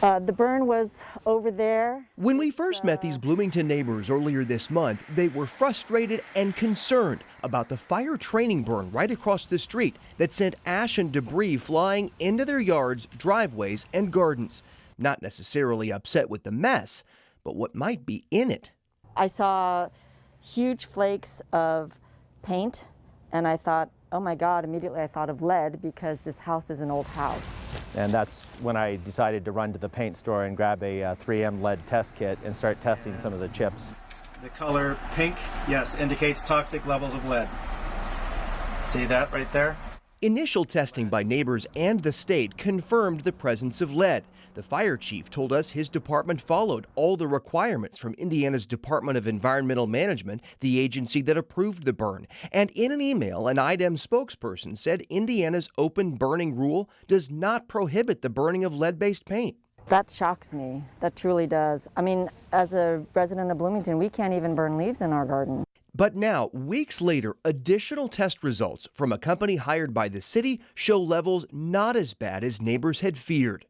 The burn was over there. When we first met these Bloomington neighbors earlier this month, they were frustrated and concerned about the fire training burn right across the street that sent ash and debris flying into their yards, driveways, and gardens. Not necessarily upset with the mess, but what might be in it. I saw huge flakes of paint, and I thought, oh my God, immediately I thought of lead because this house is an old house. And that's when I decided to run to the paint store and grab a 3M lead test kit and start testing some of the chips. The color pink, yes, indicates toxic levels of lead. See that right there? Initial testing by neighbors and the state confirmed the presence of lead. The fire chief told us his department followed all the requirements from Indiana's Department of Environmental Management, the agency that approved the burn. And in an email, an IDEM spokesperson said Indiana's open burning rule does not prohibit the burning of lead-based paint. That shocks me. That truly does. I mean, as a resident of Bloomington, we can't even burn leaves in our garden. But now, weeks later, additional test results from a company hired by the city show levels not as bad as neighbors had feared.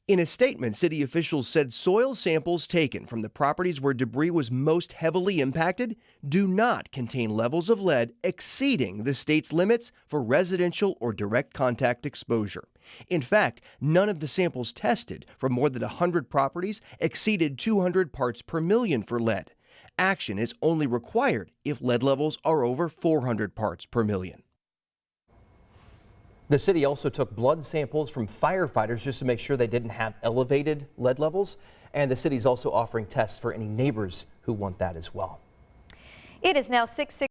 In a statement, city officials said soil samples taken from the properties where debris was most heavily impacted do not contain levels of lead exceeding the state's limits for residential or direct contact exposure. In fact, none of the samples tested from more than 100 properties exceeded 200 parts per million for lead. Action is only required if lead levels are over 400 parts per million. The city also took blood samples from firefighters just to make sure they didn't have elevated lead levels. And the city's also offering tests for any neighbors who want that as well. It is now 6:06.